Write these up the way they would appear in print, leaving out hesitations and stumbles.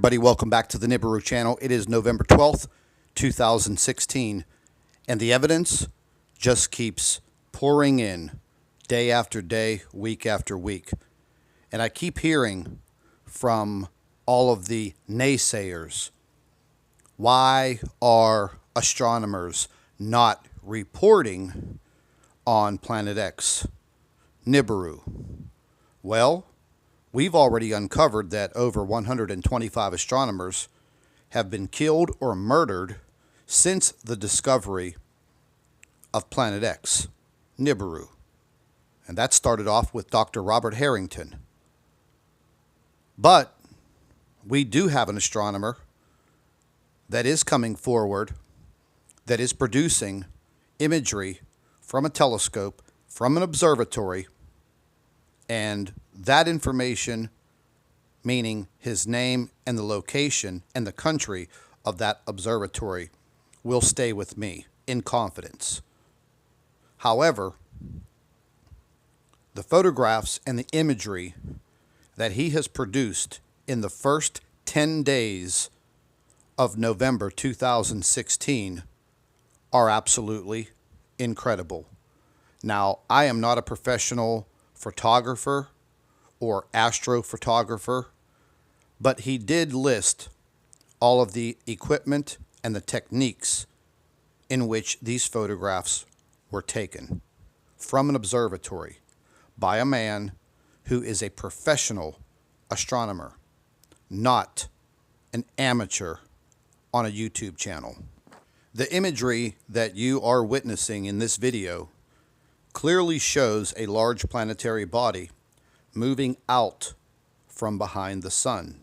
everybody, welcome back to the Nibiru channel. It is November 12th, 2016, and the evidence just keeps pouring in day after day, week after week. And I keep hearing from all of the naysayers, why are astronomers not reporting on Planet X, Nibiru? Well, we've already uncovered that over 125 astronomers have been killed or murdered since the discovery of Planet X, Nibiru. And that started off with Dr. Robert Harrington. But we do have an astronomer that is coming forward, that is producing imagery from a telescope, from an observatory, and that information, meaning his name and the location and the country of that observatory, will stay with me in confidence. However, the photographs and the imagery that he has produced in the first 10 days of November 2016 are absolutely incredible. Now, I am not a professional photographer or astrophotographer, but he did list all of the equipment and the techniques in which these photographs were taken from an observatory by a man who is a professional astronomer, not an amateur on a YouTube channel. The imagery that you are witnessing in this video clearly shows a large planetary body moving out from behind the sun.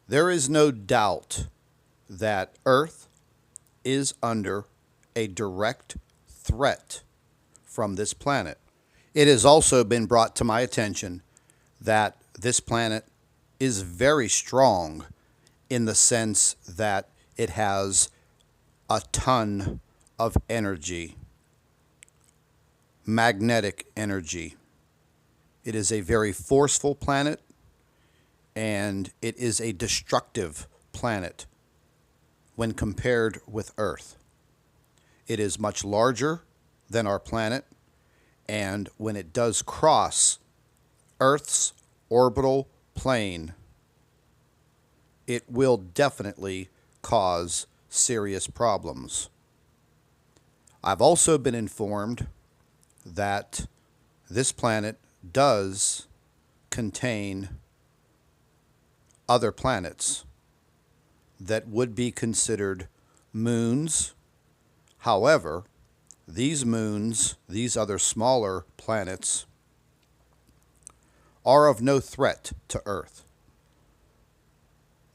There is no doubt that Earth is under a direct threat from this planet. It has also been brought to my attention that this planet is very strong in the sense that it has a ton of energy, magnetic energy. It is a very forceful planet, and it is a destructive planet when compared with Earth. It is much larger than our planet, and when it does cross Earth's orbital plane, it will definitely cause serious problems. I've also been informed that this planet does contain other planets that would be considered moons. However, these moons, these other smaller planets, are of no threat to Earth.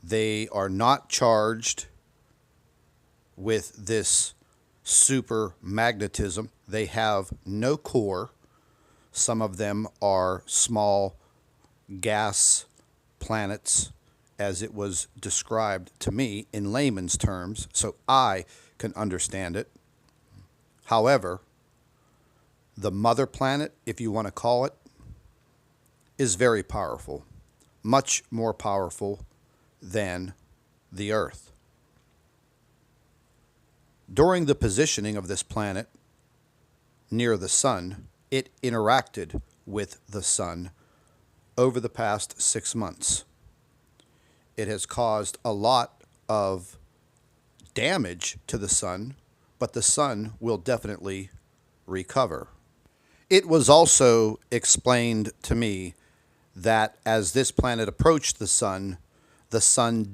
They are not charged with this super magnetism. They have no core. Some of them are small gas planets, as it was described to me in layman's terms, so I can understand it. However, the mother planet, if you want to call it, is very powerful, much more powerful than the Earth. During the positioning of this planet near the sun, it interacted with the sun over the past 6 months. It has caused a lot of damage to the sun, but the sun will definitely recover. It was also explained to me that as this planet approached the sun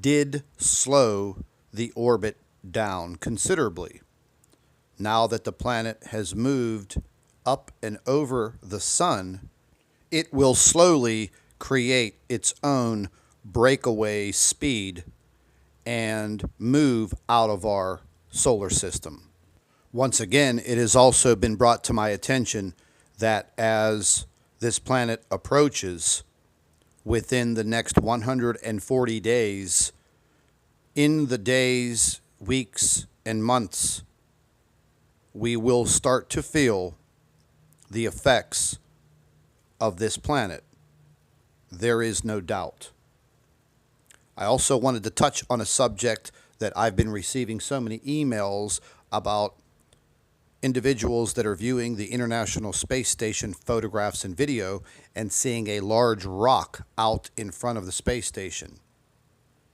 did slow the orbit down considerably. Now that the planet has moved up and over the sun, it will slowly create its own breakaway speed and move out of our solar system. Once again, it has also been brought to my attention that as this planet approaches, within the next 140 days, in the days, weeks, and months, we will start to feel the effects of this planet. There is no doubt. I also wanted to touch on a subject that I've been receiving so many emails about individuals that are viewing the International Space Station photographs and video and seeing a large rock out in front of the space station.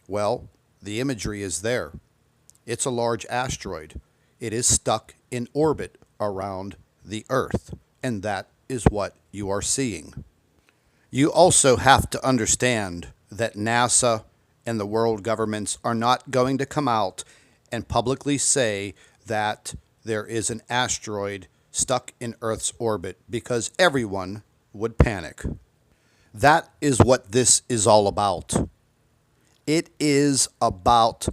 Well, the imagery is there. It's a large asteroid. It is stuck in orbit around the Earth, and that is what you are seeing. You also have to understand that NASA and the world governments are not going to come out and publicly say that there is an asteroid stuck in Earth's orbit, because everyone would panic. That is what this is all about. It is about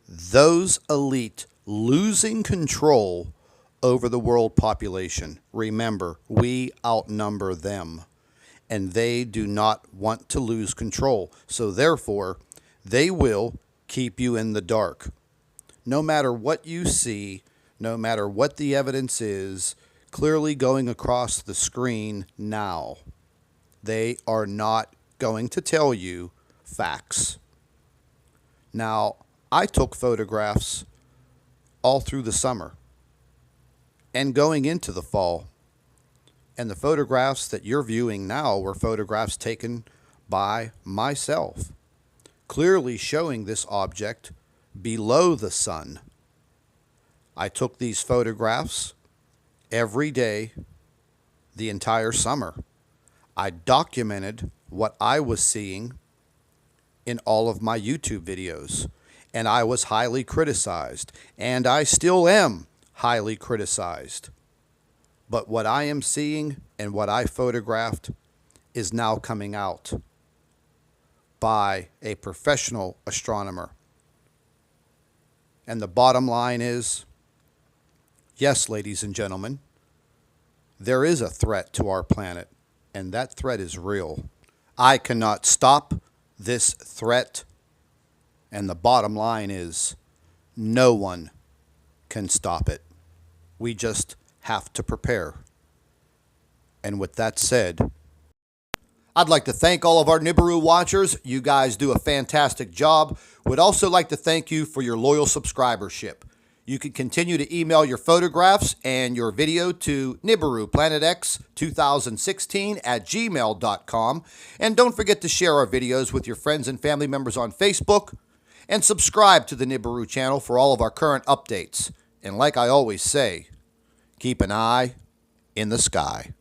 those elite losing control over the world population. Remember, we outnumber them, and they do not want to lose control. So therefore, they will keep you in the dark. No matter what you see, no matter what the evidence is clearly going across the screen now, they are not going to tell you facts. Now, I took photographs all through the summer and going into the fall. And the photographs that you're viewing now were photographs taken by myself, clearly showing this object below the sun. I took these photographs every day the entire summer. I documented what I was seeing in all of my YouTube videos, and I was highly criticized, and I still am highly criticized. But what I am seeing and what I photographed is now coming out by a professional astronomer. And the bottom line is, yes, ladies and gentlemen, there is a threat to our planet, and that threat is real. I cannot stop this threat, and the bottom line is, no one can stop it. We just have to prepare. And with that said, I'd like to thank all of our Nibiru watchers. You guys do a fantastic job. Would also like to thank you for your loyal subscribership. You can continue to email your photographs and your video to NibiruPlanetX2016@gmail.com. And don't forget to share our videos with your friends and family members on Facebook. And subscribe to the Nibiru channel for all of our current updates. And like I always say, keep an eye in the sky.